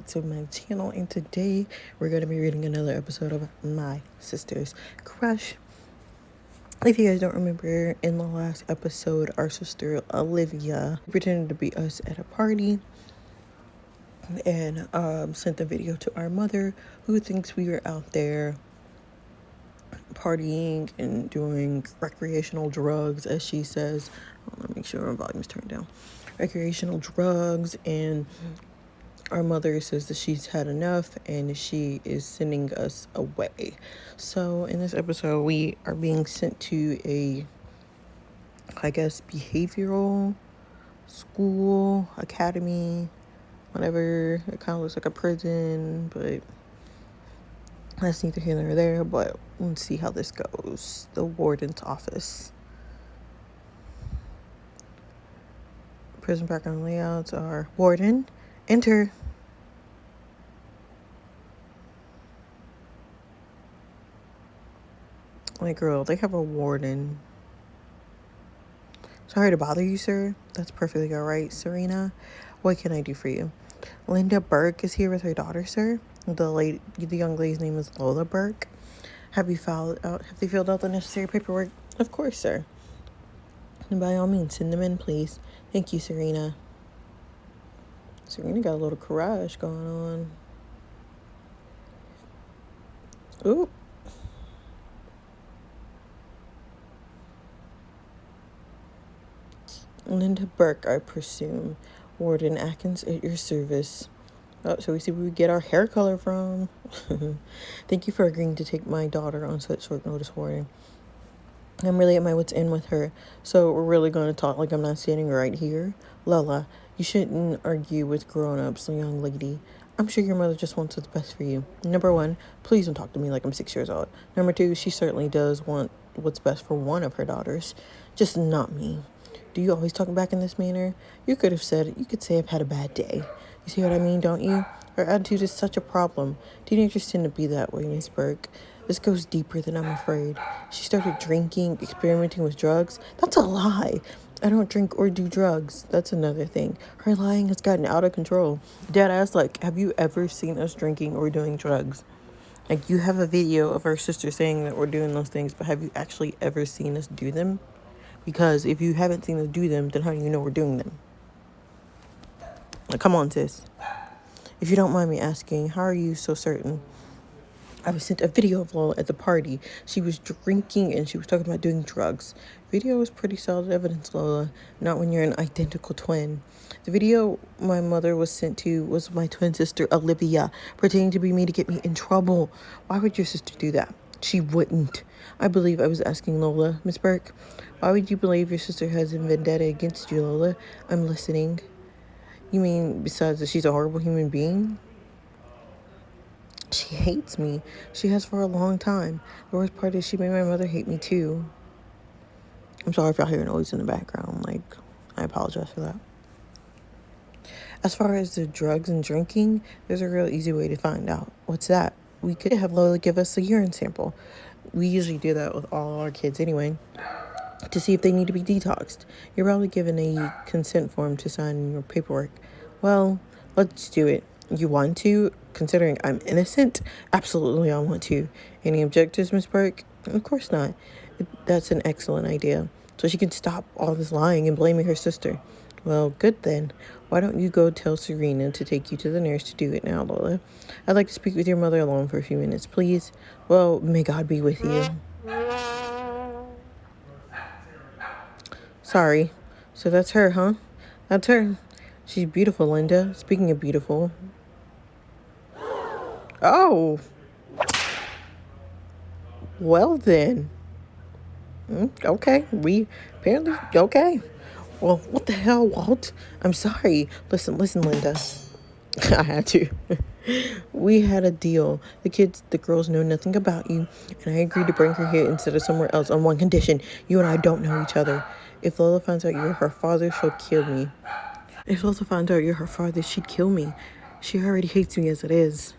to my channel, and today we're going to be reading another episode of My Sister's Crush. If you guys don't remember, in the last episode, our sister Olivia pretended to be us at a party and sent the video to our mother, who thinks we were out there partying and doing recreational drugs, as she says. Let me make sure my volume's turned down. Recreational drugs, and our mother says that she's had enough and she is sending us away. So in this episode, we are being sent to a, I guess, behavioral school, academy, whatever. It kind of looks like a prison, but that's neither here nor there. But let's see how this goes. The warden's office. Prison background layouts are: warden, enter. Like, girl, they have a warden. Sorry to bother you, sir. That's perfectly all right, Serena. What can I do for you? Linda Burke is here with her daughter, sir. The young lady's name is Lola Burke. Have they filled out the necessary paperwork? Of course, sir. And by all means, send them in, please. Thank you, Serena. Serena got a little crush going on. Ooh. Linda Burke, I presume. Warden Atkins at your service. Oh, so we see where we get our hair color from. Thank you for agreeing to take my daughter on such short notice, Warden. I'm really at my wit's end with her, so we're really going to talk like I'm not standing right here. Lola, you shouldn't argue with grown-ups, young lady. I'm sure your mother just wants what's best for you. Number one, please don't talk to me like I'm 6 years old. Number two, she certainly does want what's best for one of her daughters, just not me. Do you always talk back in this manner? You could say I've had a bad day. You see what I mean, don't you? Her attitude is such a problem. Teenagers tend to be that way, Miss Burke. This goes deeper than I'm afraid. She started drinking, experimenting with drugs. That's a lie. I don't drink or do drugs. That's another thing. Her lying has gotten out of control. Dad asked, have you ever seen us drinking or doing drugs? You have a video of our sister saying that we're doing those things, but have you actually ever seen us do them? Because if you haven't seen us do them, then how do you know we're doing them? Come on, sis. If you don't mind me asking, how are you so certain? I was sent a video of Lola at the party. She was drinking and she was talking about doing drugs. Video is pretty solid evidence, Lola. Not when you're an identical twin. The video my mother was sent to was my twin sister, Olivia, pretending to be me to get me in trouble. Why would your sister do that? She wouldn't. I believe I was asking Lola. Miss Burke, why would you believe your sister has a vendetta against you, Lola? I'm listening. You mean besides that she's a horrible human being? She hates me. She has for a long time. The worst part is she made my mother hate me too. I'm sorry if y'all hear noise in the background. I apologize for that. As far as the drugs and drinking, there's a real easy way to find out. What's that? We could have Lola give us a urine sample. We usually do that with all our kids anyway, to see if they need to be detoxed. You're probably given a consent form to sign in your paperwork. Well, let's do it. You want to? Considering I'm innocent? Absolutely, I want to. Any objectives, Miss Burke? Of course not. That's an excellent idea. So she can stop all this lying and blaming her sister. Well, good then. Why don't you go tell Serena to take you to the nurse to do it now, Lola? I'd like to speak with your mother alone for a few minutes, please. Well, may God be with you. Sorry. So that's her, huh? That's her. She's beautiful, Linda. Speaking of beautiful. Oh. Well then. Okay. Okay. Well, what the hell, Walt? I'm sorry. Listen, Linda. I had to. We had a deal. The girls know nothing about you, and I agreed to bring her here instead of somewhere else on one condition. You and I don't know each other. If Lola finds out you're her father, she'll kill me. If Lola finds out you're her father, she'd kill me. She already hates me as it is.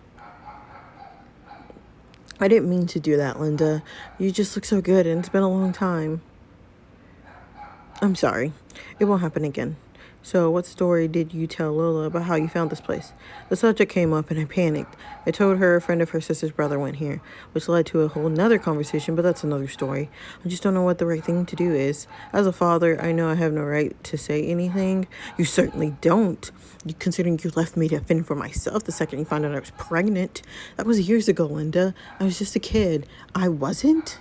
I didn't mean to do that, Linda. You just look so good, and it's been a long time. I'm sorry. It won't happen again. So, what story did you tell Lola about how you found this place? The subject came up and I panicked. I told her a friend of her sister's brother went here, which led to a whole nother conversation, but that's another story. I just don't know what the right thing to do is. As a father, I know I have no right to say anything. You certainly don't. Considering you left me to fend for myself the second you found out I was pregnant. That was years ago, Linda. I was just a kid. I wasn't?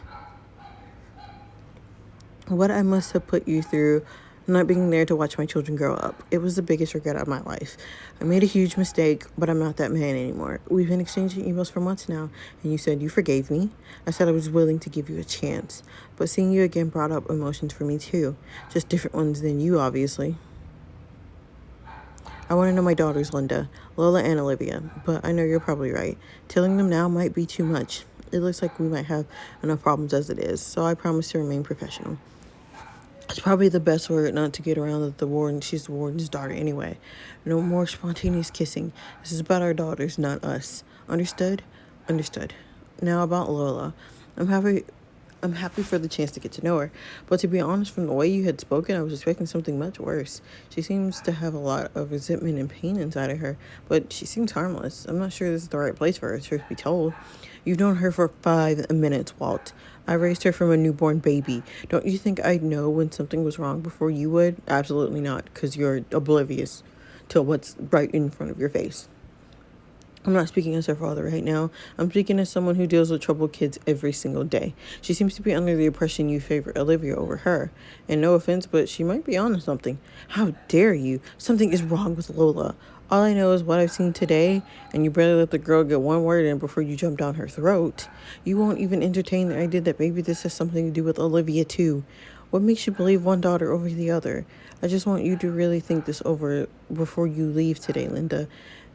What I must have put you through not being there to watch my children grow up. It was the biggest regret of my life. I made a huge mistake, but I'm not that man anymore. We've been exchanging emails for months now, and you said you forgave me. I said I was willing to give you a chance, but seeing you again brought up emotions for me too. Just different ones than you, obviously. I want to know my daughters, Linda, Lola and Olivia, but I know you're probably right. Telling them now might be too much. It looks like we might have enough problems as it is, so I promise to remain professional. It's probably the best word not to get around that she's the warden's daughter anyway. No more spontaneous kissing. This is about our daughters, not us. Understood? Understood. Now about Lola. I'm happy I'm happy for the chance to get to know her, but to be honest, from the way you had spoken, I was expecting something much worse. She seems to have a lot of resentment and pain inside of her, but she seems harmless. I'm not sure this is the right place for her, truth be told. You've known her for 5 minutes, Walt. I raised her from a newborn baby. Don't you think I'd know when something was wrong before you would? Absolutely not, because you're oblivious to what's right in front of your face. I'm not speaking as her father right now. I'm speaking as someone who deals with troubled kids every single day. She seems to be under the impression you favor Olivia over her. And no offense, but she might be onto something. How dare you? Something is wrong with Lola. All I know is what I've seen today, and you barely let the girl get one word in before you jump down her throat. You won't even entertain the idea that maybe this has something to do with Olivia too. What makes you believe one daughter over the other? I just want you to really think this over before you leave today, Linda.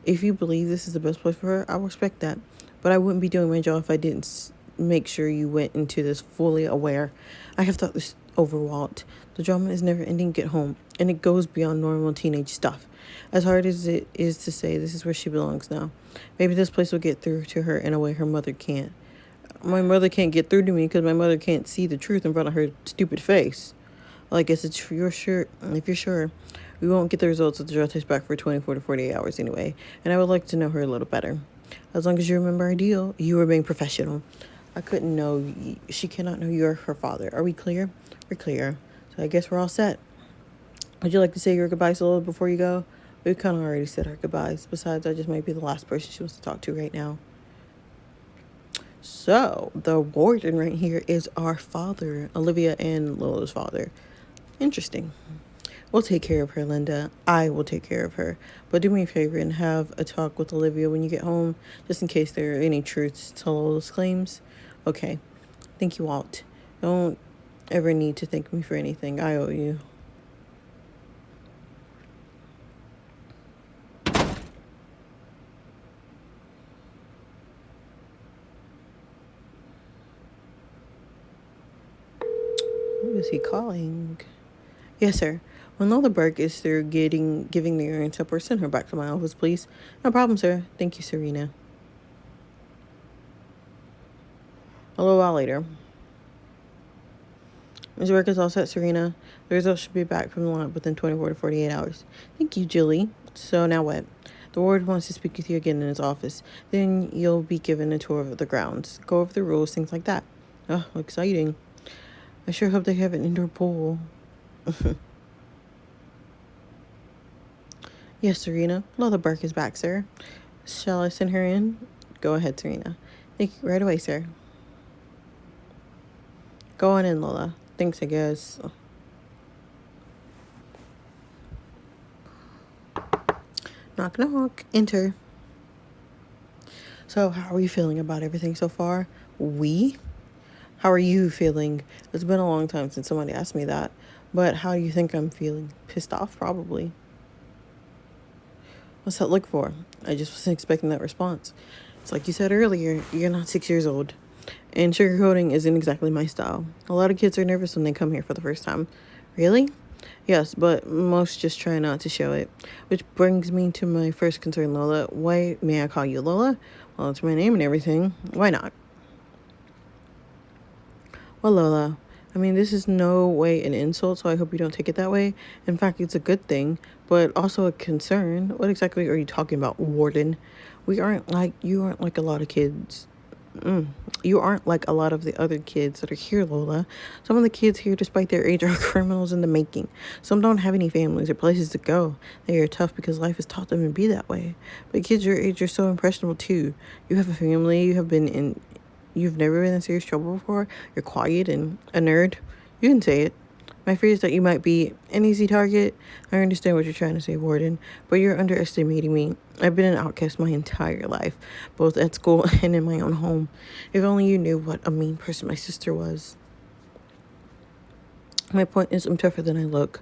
If you believe this is the best place for her, I'll respect that. But I wouldn't be doing my job if I didn't make sure you went into this fully aware. I have thought this over, Walt. The drama is never ending at home, and it goes beyond normal teenage stuff. As hard as it is to say, this is where she belongs now. Maybe this place will get through to her in a way her mother can't. My mother can't get through to me because my mother can't see the truth in front of her stupid face. Well, I guess if you're sure, we won't get the results of the drug test back for 24 to 48 hours anyway, and I would like to know her a little better. As long as you remember our deal, you are being professional. I couldn't know, she cannot know you are her father. Are we clear? We're clear. So I guess we're all set. Would you like to say your goodbyes a little before you go? We've kind of already said our goodbyes. Besides, I just might be the last person she wants to talk to right now. So, the warden right here is our father, Olivia and Lola's father. Interesting. We'll take care of her, Linda. I will take care of her. But do me a favor and have a talk with Olivia when you get home, just in case there are any truths to Lola's claims. Okay. Thank you, Walt. Don't ever need to thank me for anything. I owe you. Who is he calling? Yes, sir. When Lola Burke is through giving the earrings up, or send her back to my office, please. No problem, sir. Thank you, Serena. A little while later. Ms. Work is all set, Serena. The results should be back from the lab within 24 to 48 hours. Thank you, Julie. So now what? The ward wants to speak with you again in his office. Then you'll be given a tour of the grounds. Go over the rules, things like that. Oh, exciting. I sure hope they have an indoor pool. Yes, Serena. Lola Burke is back, sir. Shall I send her in? Go ahead, Serena. Thank you. Right away, sir. Go on in, Lola. Thanks, I guess. Knock, knock. Enter. So, how are you feeling about everything so far? How are you feeling? It's been a long time since somebody asked me that. But how do you think I'm feeling? Pissed off, probably. What's that look for? I just wasn't expecting that response. It's like you said earlier, you're not 6 years old. And sugarcoating isn't exactly my style. A lot of kids are nervous when they come here for the first time. Really? Yes, but most just try not to show it. Which brings me to my first concern, Lola. Why may I call you Lola? Well, it's my name and everything. Why not? Well, Lola, I mean, this is no way an insult, so I hope you don't take it that way. In fact, it's a good thing, but also a concern. What exactly are you talking about, Warden? You aren't like a lot of kids. You aren't like a lot of the other kids that are here, Lola. Some of the kids here, despite their age, are criminals in the making. Some don't have any families or places to go. They are tough because life has taught them to be that way. But kids your age are so impressionable too. You have a family. You've never been in serious trouble before. You're quiet and a nerd. You can say it. My fear is that you might be an easy target. I understand what you're trying to say, Warden, but you're underestimating me. I've been an outcast my entire life, both at school and in my own home. If only you knew what a mean person my sister was. My point is, I'm tougher than I look.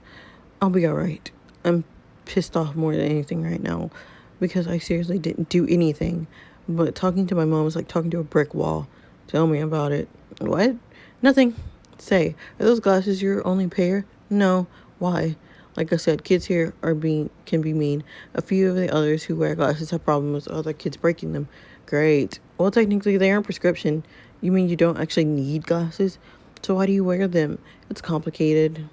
I'll be alright. I'm pissed off more than anything right now because I seriously didn't do anything. But talking to my mom is like talking to a brick wall. Tell me about it. What? Nothing. Say, are those glasses your only pair? No. Why? Like I said, kids here can be mean. A few of the others who wear glasses have problems with other kids breaking them. Great. Well, technically, they aren't prescription. You mean you don't actually need glasses? So why do you wear them? It's complicated.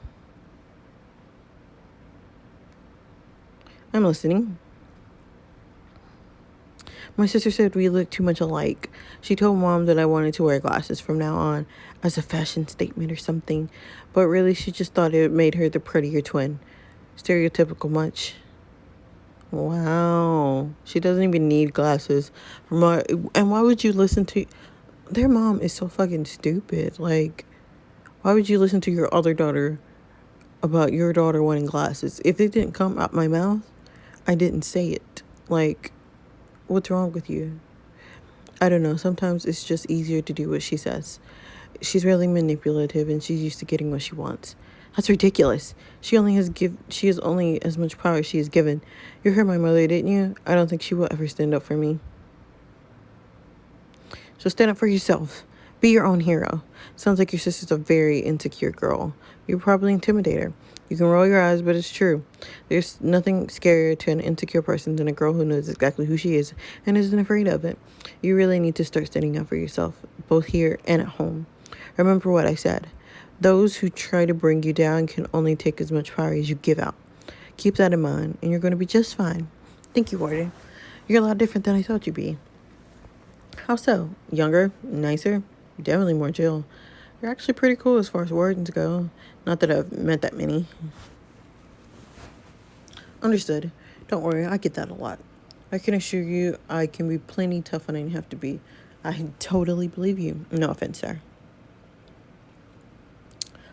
I'm listening. My sister said we look too much alike. She told Mom that I wanted to wear glasses from now on as a fashion statement or something. But really, she just thought it made her the prettier twin. Stereotypical much. Wow. She doesn't even need glasses. And why would you listen to... Their mom is so fucking stupid. Like, why would you listen to your other daughter about your daughter wanting glasses? If it didn't come out my mouth, I didn't say it. Like, what's wrong with you? I don't know. Sometimes it's just easier to do what she says. She's really manipulative and she's used to getting what she wants. That's ridiculous. She has only as much power as she is given. You heard my mother, didn't you? I don't think she will ever stand up for me. So stand up for yourself. Be your own hero. Sounds like your sister's a very insecure girl. You probably intimidate her. You can roll your eyes, but it's true. There's nothing scarier to an insecure person than a girl who knows exactly who she is and isn't afraid of it. You really need to start standing up for yourself, both here and at home. Remember what I said. Those who try to bring you down can only take as much power as you give out. Keep that in mind, and you're going to be just fine. Thank you, Warden. You're a lot different than I thought you'd be. How so? Younger? Nicer? Definitely more chill. You're actually pretty cool as far as wardens go. Not that I've met that many. Understood. Don't worry, I get that a lot. I can assure you I can be plenty tough when I have to be. I totally believe you. No offense, sir.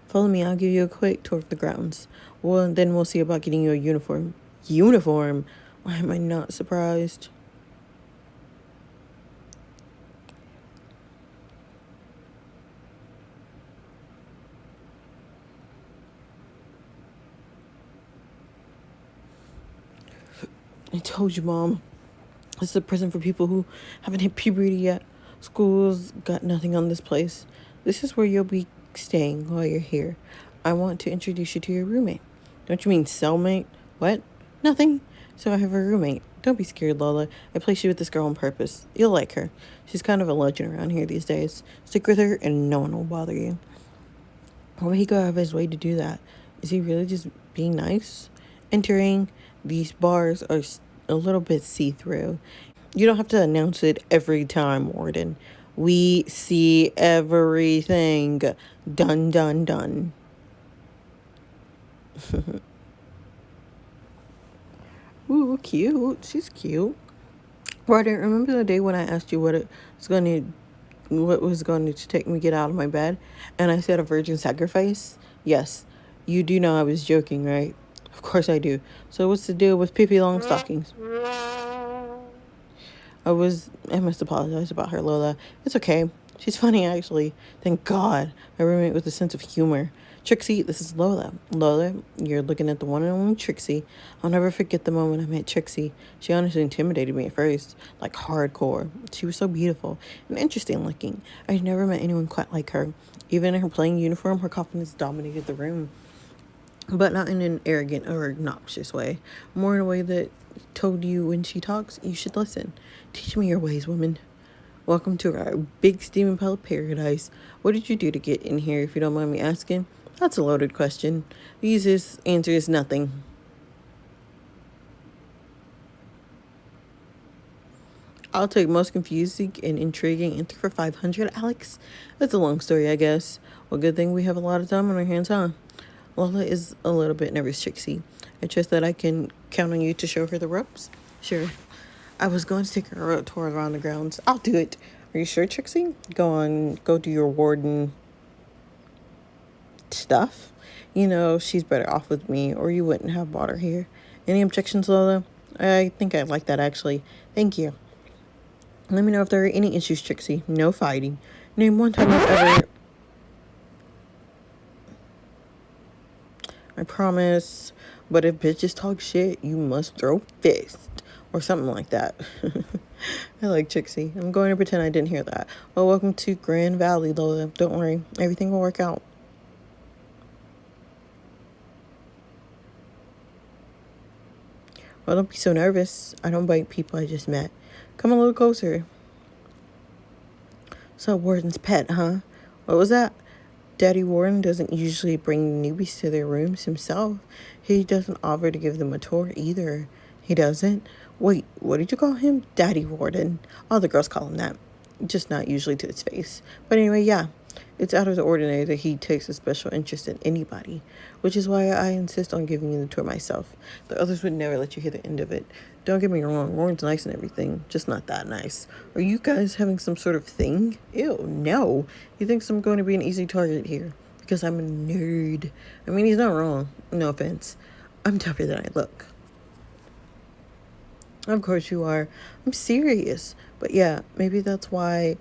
Follow me, I'll give you a quick tour of the grounds. Well, then we'll see about getting you a uniform. Uniform? Why am I not surprised? I told you, Mom. This is a prison for people who haven't hit puberty yet. School's got nothing on this place. This is where you'll be staying while you're here. I want to introduce you to your roommate. Don't you mean cellmate? What? Nothing. So I have a roommate. Don't be scared, Lola. I placed you with this girl on purpose. You'll like her. She's kind of a legend around here these days. Stick with her and no one will bother you. Why would he go out of his way to do that? Is he really just being nice? Entering these bars are a little bit see-through. You don't have to announce it every time, Warden. We see everything. Dun, dun, dun. Ooh, cute. She's cute. Warden, remember the day when I asked you what was going to take me to get out of my bed? And I said a virgin sacrifice? Yes. You do know I was joking, right? Of course I do. So what's the deal with Pippi Longstockings? I must apologize about her, Lola. It's okay. She's funny, actually. Thank God. My roommate with a sense of humor. Trixie, this is Lola. Lola, you're looking at the one and only Trixie. I'll never forget the moment I met Trixie. She honestly intimidated me at first. Like, hardcore. She was so beautiful and interesting looking. I'd never met anyone quite like her. Even in her plain uniform, her confidence dominated the room. But not in an arrogant or obnoxious way. More in a way that told you when she talks, you should listen. Teach me your ways, woman. Welcome to our big steaming pile of paradise. What did you do to get in here, if you don't mind me asking? That's a loaded question. The easiest answer is nothing. I'll take most confusing and intriguing answer for 500, Alex. It's a long story, I guess. Well, good thing we have a lot of time on our hands, huh? Lola is a little bit nervous, Trixie. I trust that I can count on you to show her the ropes. Sure. I was going to take her a tour around the grounds. I'll do it. Are you sure, Trixie? Go on, go do your warden stuff. You know, she's better off with me, or you wouldn't have brought her here. Any objections, Lola? I think I'd like that, actually. Thank you. Let me know if there are any issues, Trixie. No fighting. Name one time I've ever... I promise. But if bitches talk shit, you must throw fist. Or something like that. I like Trixie. I'm going to pretend I didn't hear that. Well, welcome to Grand Valley, Lola. Don't worry. Everything will work out. Well, don't be so nervous. I don't bite people I just met. Come a little closer. So, Warden's pet, huh? What was that? Daddy Warden doesn't usually bring newbies to their rooms himself. He doesn't offer to give them a tour either. He doesn't? Wait, what did you call him? Daddy Warden. All the girls call him that. Just not usually to his face. But anyway, yeah. It's out of the ordinary that he takes a special interest in anybody, which is why I insist on giving you the tour myself. The others would never let you hear the end of it. Don't get me wrong, Warren's nice and everything, just not that nice. Are you guys having some sort of thing? Ew, no. He thinks I'm going to be an easy target here because I'm a nerd. I mean, he's not wrong. No offense. I'm tougher than I look. Of course you are. I'm serious. But yeah, maybe that's why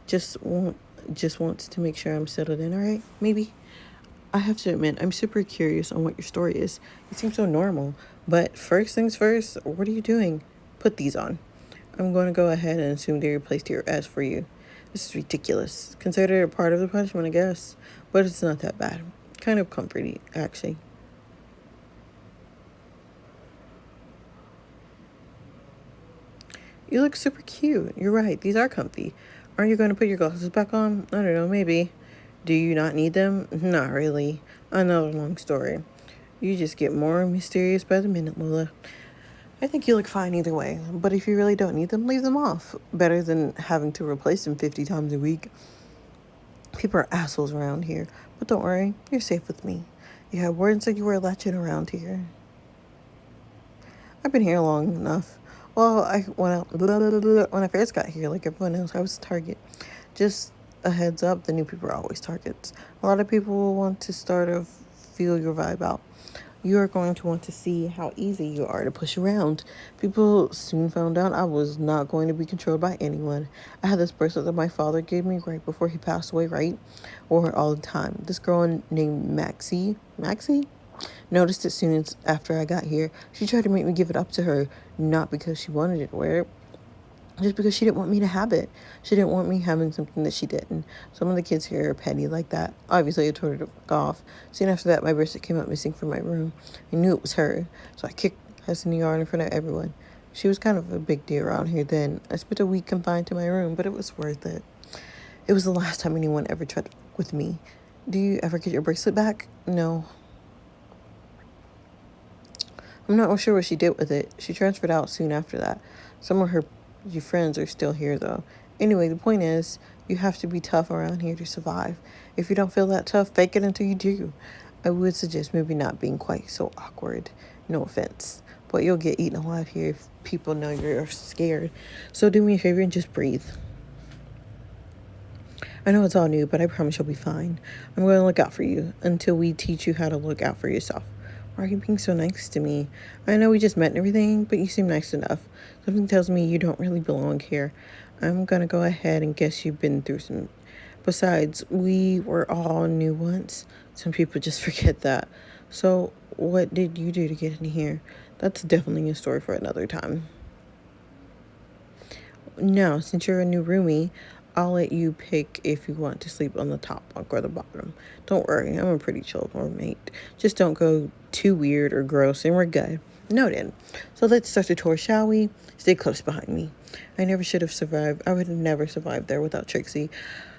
just wants to make sure I'm settled in, all right? Maybe. I have to admit, I'm super curious on what your story is. You seem so normal. But first things first, what are you doing? Put these on. I'm going to go ahead and assume they replaced your ass for you. This is ridiculous. Consider it a part of the punishment, I guess. But it's not that bad. Kind of comforting, actually. You look super cute. You're right. These are comfy. Aren't you going to put your glasses back on? I don't know, maybe. Do you not need them? Not really. Another long story. You just get more mysterious by the minute, Lola. I think you look fine either way, but if you really don't need them, leave them off. Better than having to replace them 50 times a week. People are assholes around here, but don't worry, you're safe with me. Yeah, Warden said you were a legend around here. I've been here long enough. Well, when I first got here, like everyone else, I was a target. Just a heads up, the new people are always targets. A lot of people will want to start to feel your vibe out. You are going to want to see how easy you are to push around. People soon found out I was not going to be controlled by anyone. I had this bracelet that my father gave me right before he passed away, right? Wore it all the time. This girl named Maxie? Noticed it soon as after I got here. She tried to make me give it up to her, not because she wanted it to wear it, just because she didn't want me to have it. She didn't want me having something that she didn't. Some of the kids here are petty like that. Obviously, I told her to fuck off. Soon after that, my bracelet came up missing from my room. I knew it was her, so I kicked her in the yard in front of everyone. She was kind of a big deal around here then. I spent a week confined to my room, but it was worth it. It was the last time anyone ever tried to fuck with me. Do you ever get your bracelet back? No. I'm not sure what she did with it. She transferred out soon after that. Some of her friends are still here, though. Anyway, the point is, you have to be tough around here to survive. If you don't feel that tough, fake it until you do. I would suggest maybe not being quite so awkward. No offense. But you'll get eaten alive here if people know you're scared. So do me a favor and just breathe. I know it's all new, but I promise you'll be fine. I'm going to look out for you until we teach you how to look out for yourself. Why are you being so nice to me? I know we just met and everything, but you seem nice enough. Something tells me you don't really belong here. I'm going to go ahead and guess you've been through some. Besides, we were all new once. Some people just forget that. So, what did you do to get in here? That's definitely a story for another time. Now, since you're a new roomie, I'll let you pick if you want to sleep on the top bunk or the bottom. Don't worry, I'm a pretty chill roommate. Just don't go too weird or gross and we're good. Noted. So let's start the tour, shall we? Stay close behind me. I never should have survived. I would have never survived there without Trixie.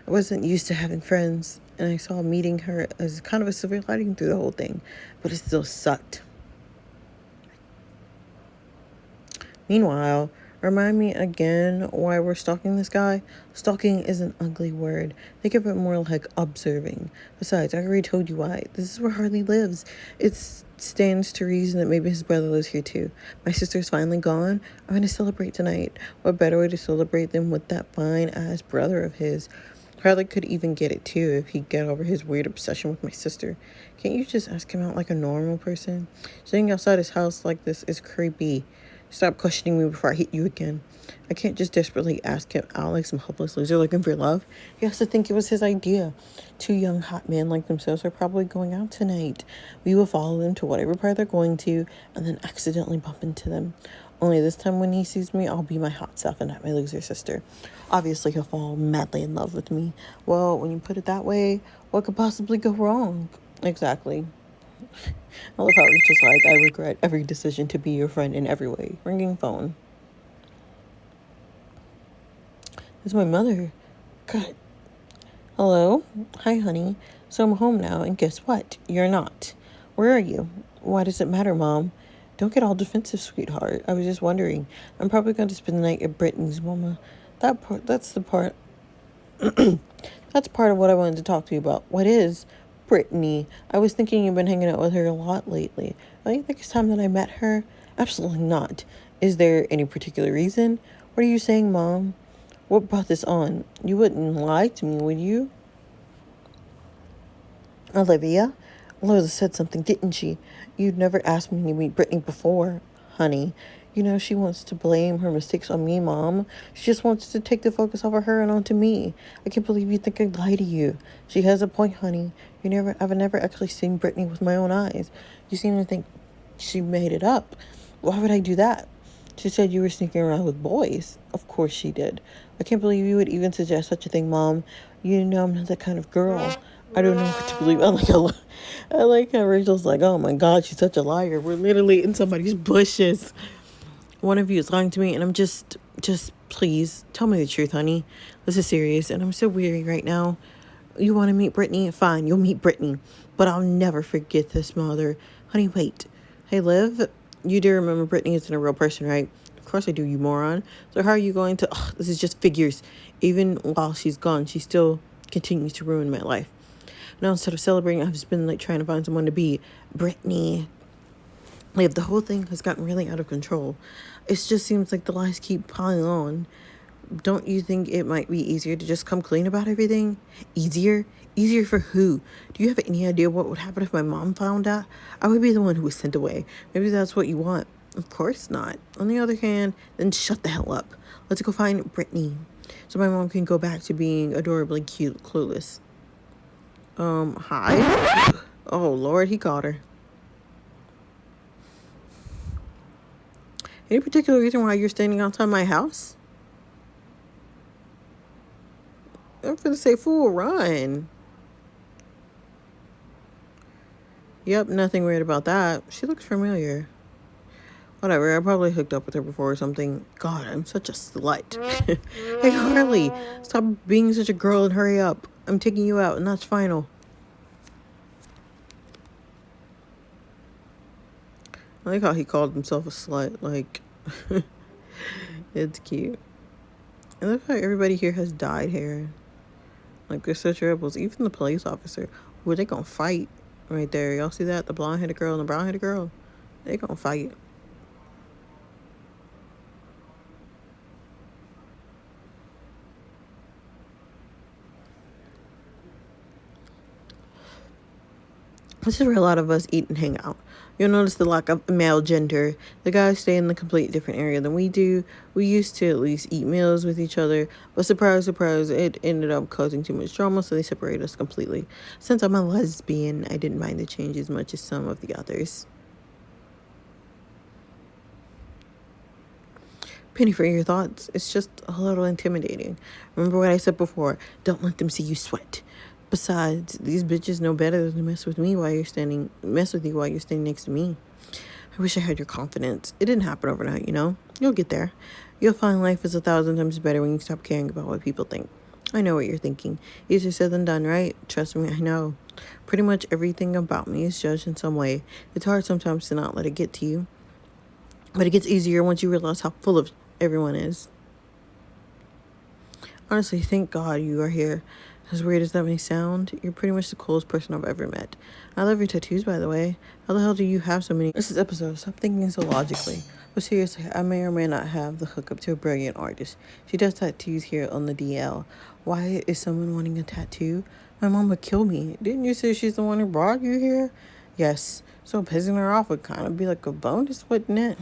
I wasn't used to having friends, and I saw meeting her as kind of a silver lining through the whole thing, but it still sucked. Meanwhile, remind me again why we're stalking this guy? Stalking is an ugly word. Think of it more like observing. Besides, I already told you why. This is where Harley lives. It stands to reason that maybe his brother lives here too. My sister's finally gone. I'm going to celebrate tonight. What better way to celebrate than with that fine-ass brother of his? Harley could even get it too if he'd get over his weird obsession with my sister. Can't you just ask him out like a normal person? Sitting outside his house like this is creepy. Stop questioning me before I hit you again. I can't just desperately ask him out like some hopeless loser looking for love. He has to think it was his idea. Two young hot men like themselves are probably going out tonight. We will follow them to whatever part they're going to and then accidentally bump into them. Only this time when he sees me, I'll be my hot self and not my loser sister. Obviously, he'll fall madly in love with me. Well, when you put it that way, what could possibly go wrong? Exactly. I love how Rachel's like, I regret every decision to be your friend in every way. Ringing phone. It's my mother. God. Hello? Hi, honey. So I'm home now, and guess what? You're not. Where are you? Why does it matter, Mom? Don't get all defensive, sweetheart. I was just wondering. I'm probably going to spend the night at Brittany's, Mama. That's the part. That's part of what I wanted to talk to you about. What is? Brittany. I was thinking you've been hanging out with her a lot lately. Don't you think it's time that I met her? Absolutely not. Is there any particular reason? What are you saying, Mom? What brought this on? You wouldn't lie to me, would you? Olivia? Lola said something, didn't she? You'd never asked me to meet Brittany before, honey. You know, she wants to blame her mistakes on me, Mom. She just wants to take the focus off of her and onto me. I can't believe you think I'd lie to you. She has a point, honey. I've never actually seen Brittany with my own eyes. You seem to think she made it up. Why would I do that? She said you were sneaking around with boys. Of course she did. I can't believe you would even suggest such a thing, Mom. You know I'm not that kind of girl. I don't know what to believe. I like how Rachel's like, oh my God, she's such a liar. We're literally in somebody's bushes. One of you is lying to me, and I'm just please tell me the truth, honey. This is serious, and I'm so weary right now. You want to meet Brittany? Fine, you'll meet Brittany, but I'll never forget this, Mother. Honey, wait. Hey, Liv, you do remember Brittany isn't a real person, right? Of course I do, you moron. So how are you going to? This is just figures. Even while she's gone, she still continues to ruin my life. Now instead of celebrating, I've just been trying to find someone to be. Brittany. The whole thing has gotten really out of control. It just seems like the lies keep piling on. Don't you think it might be easier to just come clean about everything? Easier? Easier for who? Do you have any idea what would happen if my mom found out? I would be the one who was sent away. Maybe that's what you want. Of course not. On the other hand, then shut the hell up. Let's go find Brittany, so my mom can go back to being adorably cute, clueless. Hi? Oh, Lord, he caught her. Any particular reason why you're standing outside my house? I'm gonna say, fool, run. Yep, nothing weird about that. She looks familiar. Whatever, I probably hooked up with her before or something. God, I'm such a slut. Hey, Harley, stop being such a girl and hurry up. I'm taking you out, and that's final. I like how he called himself a slut. It's cute. I love how everybody here has dyed hair. They're such rebels. Even the police officer. Ooh, they gonna fight right there. Y'all see that? The blonde-headed girl and the brown-headed girl. They gonna fight. This is where a lot of us eat and hang out. You'll notice the lack of male gender. The guys stay in the complete different area than we do. We used to at least eat meals with each other, but surprise, surprise, it ended up causing too much drama, so they separated us completely. Since I'm a lesbian, I didn't mind the change as much as some of the others. Penny, for your thoughts, it's just a little intimidating. Remember what I said before, don't let them see you sweat. Besides, these bitches know better than to mess with you while you're standing next to me. I wish I had your confidence. It didn't happen overnight, you know? You'll get there. You'll find life is 1,000 times better when you stop caring about what people think. I know what you're thinking. Easier said than done, right? Trust me, I know. Pretty much everything about me is judged in some way. It's hard sometimes to not let it get to you. But it gets easier once you realize how full of everyone is. Honestly, thank God you are here. As weird as that may sound, you're pretty much the coolest person I've ever met. I love your tattoos, by the way. How the hell do you have so many? This is episode. Stop thinking so logically. But seriously, I may or may not have the hookup to a brilliant artist. She does tattoos here on the DL. Why is someone wanting a tattoo? My mom would kill me. Didn't you say she's the one who brought you here? Yes. So pissing her off would kind of be like a bonus, wouldn't it?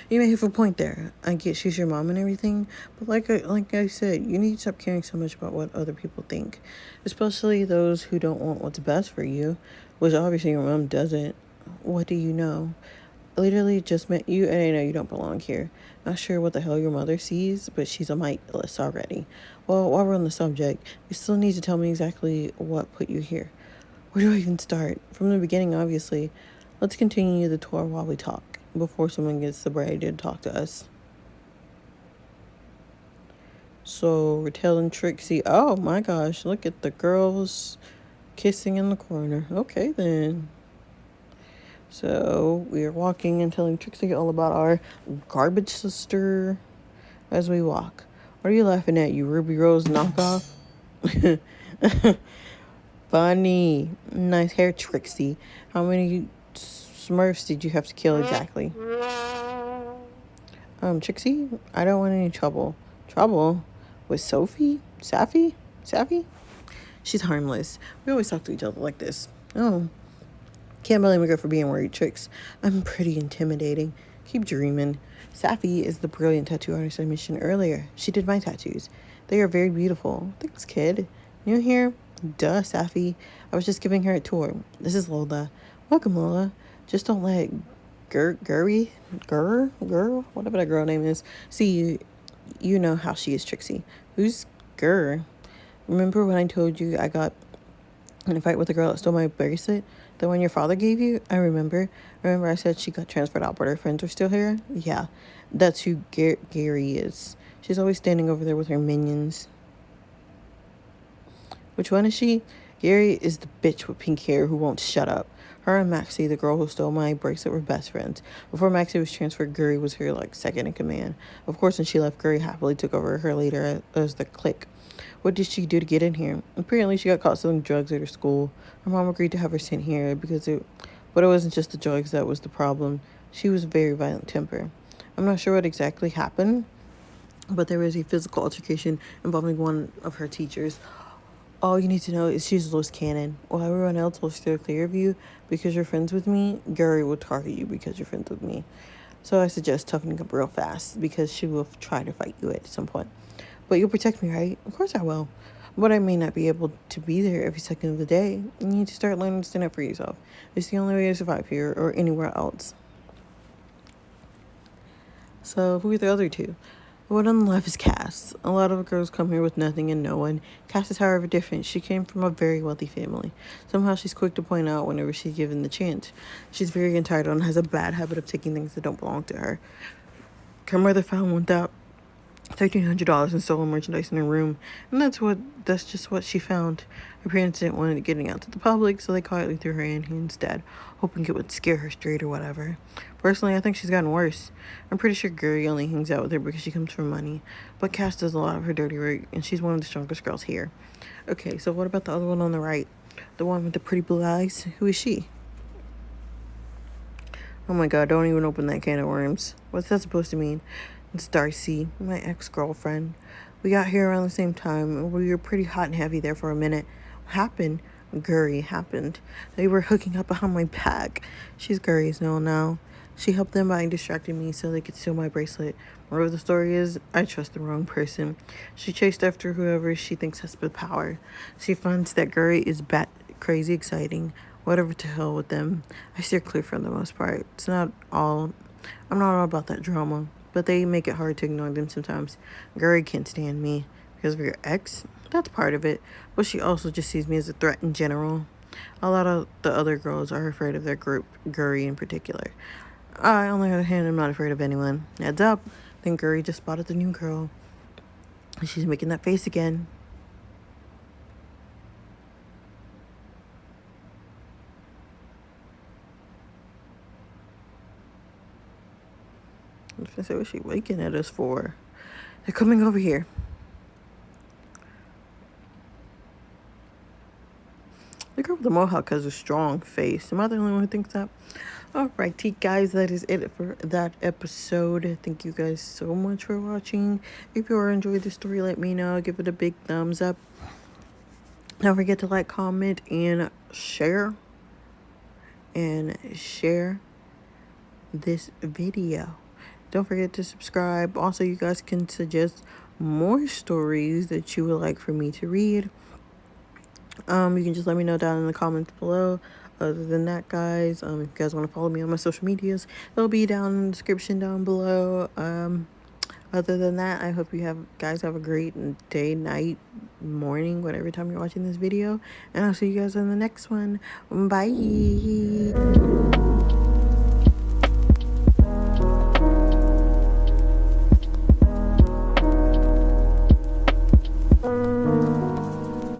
You may have a point there. I get she's your mom and everything, but like I said, you need to stop caring so much about what other people think, especially those who don't want what's best for you, which obviously your mom doesn't. What do you know? I literally just met you, and I know you don't belong here. Not sure what the hell your mother sees, but she's on my list already. Well, while we're on the subject, you still need to tell me exactly what put you here. Where do I even start? From the beginning, obviously. Let's continue the tour while we talk, before someone gets the bride to talk to us. So, Raquel and Trixie. Oh my gosh, look at the girls kissing in the corner. Okay, then. So, we are walking and telling Trixie all about our garbage sister as we walk. What are you laughing at, you Ruby Rose knockoff? Funny. Nice hair, Trixie. How many Smurfs did you have to kill exactly? Trixie, I don't want any trouble. Trouble? With Sophie? Safi? She's harmless. We always talk to each other like this. Oh. Can't blame a girl for being worried, Trix. I'm pretty intimidating. Keep dreaming. Safi is the brilliant tattoo artist I mentioned earlier. She did my tattoos. They are very beautiful. Thanks, kid. New here? Duh, Safi. I was just giving her a tour. This is Lola. Welcome, Lola. Just don't let whatever that girl name is. See, you know how she is, Trixie. Who's Gur? Remember when I told you I got in a fight with the girl that stole my bracelet? The one your father gave you? I remember. Remember I said she got transferred out, but her friends are still here? Yeah, that's who Gary is. She's always standing over there with her minions. Which one is she? Gary is the bitch with pink hair who won't shut up. Her and Maxie, the girl who stole my bracelet, were best friends. Before Maxie was transferred, Guri was her, second in command. Of course, when she left, Guri happily took over her later as the clique. What did she do to get in here? Apparently, she got caught selling drugs at her school. Her mom agreed to have her sent here but it wasn't just the drugs that was the problem. She was a very violent temper. I'm not sure what exactly happened, but there was a physical altercation involving one of her teachers. All you need to know is she's a loose cannon. While everyone else will steer clear of you because you're friends with me, Gary will target you because you're friends with me. So I suggest toughening up real fast because she will try to fight you at some point. But you'll protect me, right? Of course I will. But I may not be able to be there every second of the day. You need to start learning to stand up for yourself. It's the only way to survive here or anywhere else. So who are the other two? The one on the left is Cass. A lot of girls come here with nothing and no one. Cass is, however, different. She came from a very wealthy family. Somehow she's quick to point out whenever she's given the chance. She's very entitled and has a bad habit of taking things that don't belong to her. Her mother found $1,300 in stolen merchandise in her room, and that's just what she found. Her parents didn't want it getting out to the public, so they quietly threw her in here instead, hoping it would scare her straight or whatever. Personally, I think she's gotten worse. I'm pretty sure Guri only hangs out with her because she comes from money, but Cass does a lot of her dirty work, and she's one of the strongest girls here. Okay, so what about the other one on the right? The one with the pretty blue eyes? Who is she? Oh my god, don't even open that can of worms. What's that supposed to mean? It's Darcy, my ex-girlfriend. We got here around the same time, and we were pretty hot and heavy there for a minute. What happened? Guri happened. They were hooking up behind my back. She's Guri's now. She helped them by distracting me so they could steal my bracelet. Moreover of the story is, I trust the wrong person. She chased after whoever she thinks has the power. She finds that Guri is crazy exciting. Whatever, to hell with them. I steer clear for the most part. I'm not all about that drama, but they make it hard to ignore them sometimes. Guri can't stand me because of your ex. That's part of it, but she also just sees me as a threat in general. A lot of the other girls are afraid of their group, Guri in particular. I, on the other hand, am not afraid of anyone. Heads up, I think Guri just spotted the new girl. She's making that face again. I was gonna say, what's she waking at us for? They're coming over here. The girl with the mohawk has a strong face. Am I the only one who thinks that? Alrighty, guys, that is it for that episode. Thank you guys so much for watching. If you enjoyed the story, let me know. Give it a big thumbs up. Don't forget to like, comment, and share. And share this video. Don't forget to subscribe. Also, you guys can suggest more stories that you would like for me to read. You can just let me know down in the comments below. Other than that, guys, if you guys want to follow me on my social medias, they'll be down in the description down below. Other than that, I hope you guys have a great day, night, morning, whatever time you're watching this video. And I'll see you guys in the next one. Bye.